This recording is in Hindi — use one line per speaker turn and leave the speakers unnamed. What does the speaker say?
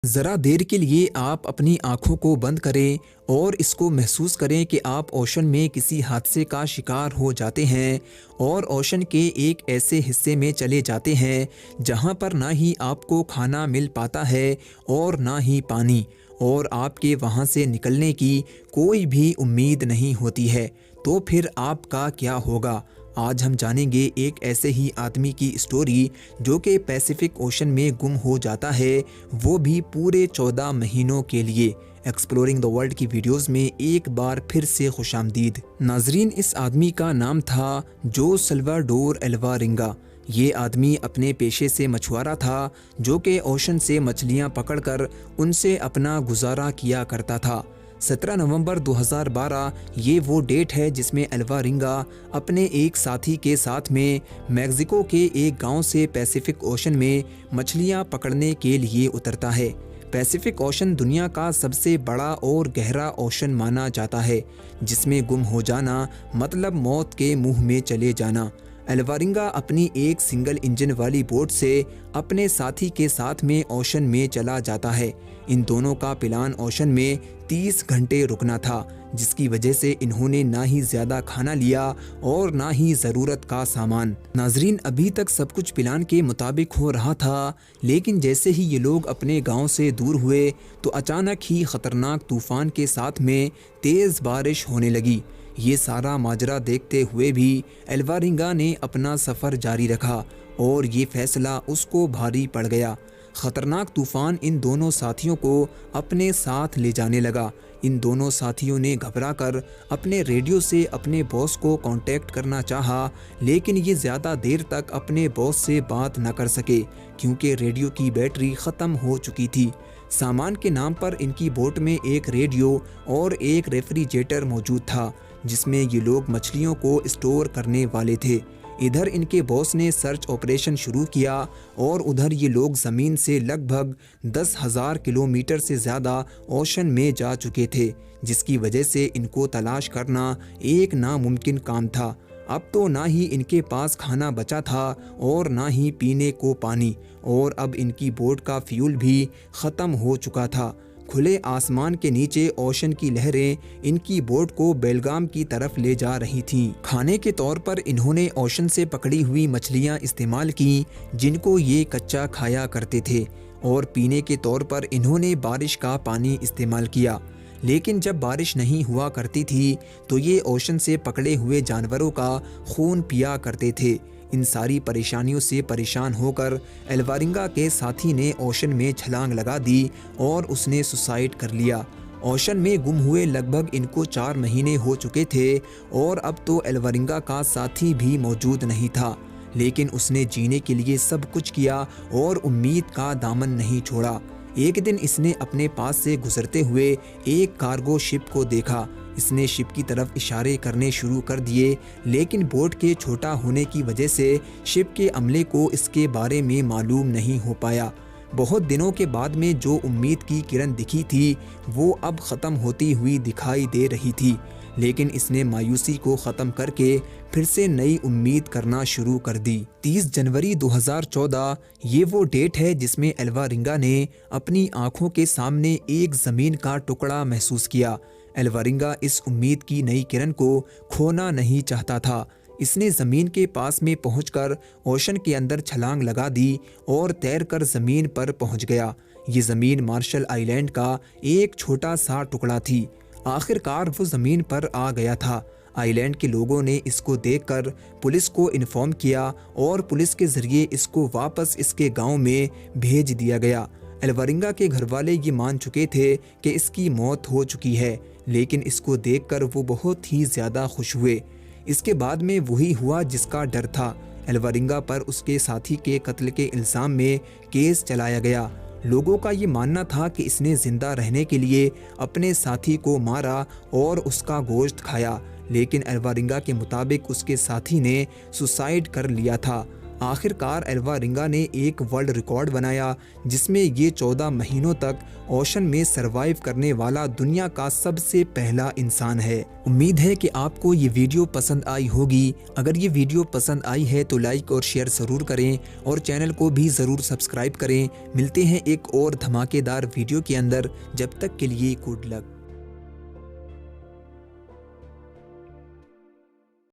ज़रा देर के लिए आप अपनी आँखों को बंद करें और इसको महसूस करें कि आप ओशन में किसी हादसे का शिकार हो जाते हैं और ओशन के एक ऐसे हिस्से में चले जाते हैं जहाँ पर ना ही आपको खाना मिल पाता है और ना ही पानी, और आपके वहाँ से निकलने की कोई भी उम्मीद नहीं होती है। तो फिर आपका क्या होगा? आज हम जानेंगे एक ऐसे ही आदमी की स्टोरी जो कि पैसिफिक ओशन में गुम हो जाता है, वो भी पूरे 14 महीनों के लिए। एक्सप्लोरिंग द वर्ल्ड की वीडियोस में एक बार फिर से खुशामदीद। नाजरीन, इस आदमी का नाम था जो सल्वाडोर एल्वारिंगा। ये आदमी अपने पेशे से मछुआरा था जो कि ओशन से मछलियाँ पकड़कर उनसे अपना गुजारा किया करता था। 17 नवंबर 2012 ये वो डेट है जिसमें एल्वारिंगा अपने एक साथी के साथ में मैक्सिको के एक गांव से पैसिफिक ओशन में मछलियां पकड़ने के लिए उतरता है। पैसिफिक ओशन दुनिया का सबसे बड़ा और गहरा ओशन माना जाता है, जिसमें गुम हो जाना मतलब मौत के मुंह में चले जाना। एल्वारिंगा अपनी एक सिंगल इंजन वाली बोट से अपने साथी के साथ में ओशन में चला जाता है। इन दोनों का प्लान ओशन में 30 घंटे रुकना था, जिसकी वजह से इन्होंने ना ही ज्यादा खाना लिया और ना ही ज़रूरत का सामान। नाजरीन, अभी तक सब कुछ प्लान के मुताबिक हो रहा था, लेकिन जैसे ही ये लोग अपने गांव से दूर हुए तो अचानक ही खतरनाक तूफान के साथ में तेज़ बारिश होने लगी। ये सारा माजरा देखते हुए भी एल्वारिंगा ने अपना सफ़र जारी रखा और ये फैसला उसको भारी पड़ गया। खतरनाक तूफान इन दोनों साथियों को अपने साथ ले जाने लगा। इन दोनों साथियों ने घबराकर अपने रेडियो से अपने बॉस को कांटेक्ट करना चाहा, लेकिन ये ज़्यादा देर तक अपने बॉस से बात न कर सके क्योंकि रेडियो की बैटरी ख़त्म हो चुकी थी। सामान के नाम पर इनकी बोट में एक रेडियो और एक रेफ्रिजरेटर मौजूद था, जिसमें ये लोग मछलियों को स्टोर करने वाले थे। इधर इनके बॉस ने सर्च ऑपरेशन शुरू किया और उधर ये लोग ज़मीन से लगभग 10,000 किलोमीटर से ज़्यादा ओशन में जा चुके थे, जिसकी वजह से इनको तलाश करना एक नामुमकिन काम था। अब तो ना ही इनके पास खाना बचा था और ना ही पीने को पानी, और अब इनकी बोट का फ्यूल भी ख़त्म हो चुका था। खुले आसमान के नीचे ओशन की लहरें इनकी बोट को बेलगाम की तरफ ले जा रही थीं। खाने के तौर पर इन्होंने ओशन से पकड़ी हुई मछलियां इस्तेमाल की, जिनको ये कच्चा खाया करते थे, और पीने के तौर पर इन्होंने बारिश का पानी इस्तेमाल किया। लेकिन जब बारिश नहीं हुआ करती थी तो ये ओशन से पकड़े हुए जानवरों का खून पिया करते थे। इन सारी परेशानियों से परेशान होकर एल्वारिंगा के साथी ने ओशन में छलांग लगा दी और उसने सुसाइड कर लिया। ओशन में गुम हुए लगभग इनको 4 महीने हो चुके थे और अब तो एल्वारिंगा का साथी भी मौजूद नहीं था, लेकिन उसने जीने के लिए सब कुछ किया और उम्मीद का दामन नहीं छोड़ा। एक दिन इसने अपने पास से गुजरते हुए एक कार्गो शिप को देखा। इसने शिप की तरफ इशारे करने शुरू कर दिए, लेकिन बोट के छोटा होने की वजह से शिप के अमले को इसके बारे में मालूम नहीं हो पाया। बहुत दिनों के बाद में जो उम्मीद की किरण दिखी थी वो अब ख़त्म होती हुई दिखाई दे रही थी, लेकिन इसने मायूसी को ख़त्म करके फिर से नई उम्मीद करना शुरू कर दी। 30 जनवरी 2014 ये वो डेट है जिसमें एल्वारिंगा ने अपनी आंखों के सामने एक ज़मीन का टुकड़ा महसूस किया। एल्वारिंगा इस उम्मीद की नई किरण को खोना नहीं चाहता था। इसने ज़मीन के पास में पहुंचकर ओशन के अंदर छलांग लगा दी और तैरकर ज़मीन पर पहुंच गया। ये ज़मीन मार्शल आइलैंड का एक छोटा सा टुकड़ा थी। आखिरकार वो ज़मीन पर आ गया था। आइलैंड के लोगों ने इसको देखकर पुलिस को इन्फॉर्म किया और पुलिस के ज़रिए इसको वापस इसके गांव में भेज दिया गया। एल्वारिंगा के घरवाले ये मान चुके थे कि इसकी मौत हो चुकी है, लेकिन इसको देखकर वो बहुत ही ज़्यादा खुश हुए। इसके बाद में वही हुआ जिसका डर था। एल्वारिंगा पर उसके साथी के कत्ल के इल्ज़ाम में केस चलाया गया। लोगों का ये मानना था कि इसने ज़िंदा रहने के लिए अपने साथी को मारा और उसका गोश्त खाया, लेकिन एल्वारिंगा के मुताबिक उसके साथी ने सुसाइड कर लिया था। आखिरकार एल्वारिंगा ने एक वर्ल्ड रिकॉर्ड बनाया जिसमें ये 14 महीनों तक ओशन में सरवाइव करने वाला दुनिया का सबसे पहला इंसान है। उम्मीद है कि आपको ये वीडियो पसंद आई होगी। अगर ये वीडियो पसंद आई है तो लाइक और शेयर ज़रूर करें और चैनल को भी ज़रूर सब्सक्राइब करें। मिलते हैं एक और धमाकेदार वीडियो के अंदर, जब तक के लिए गुड लक।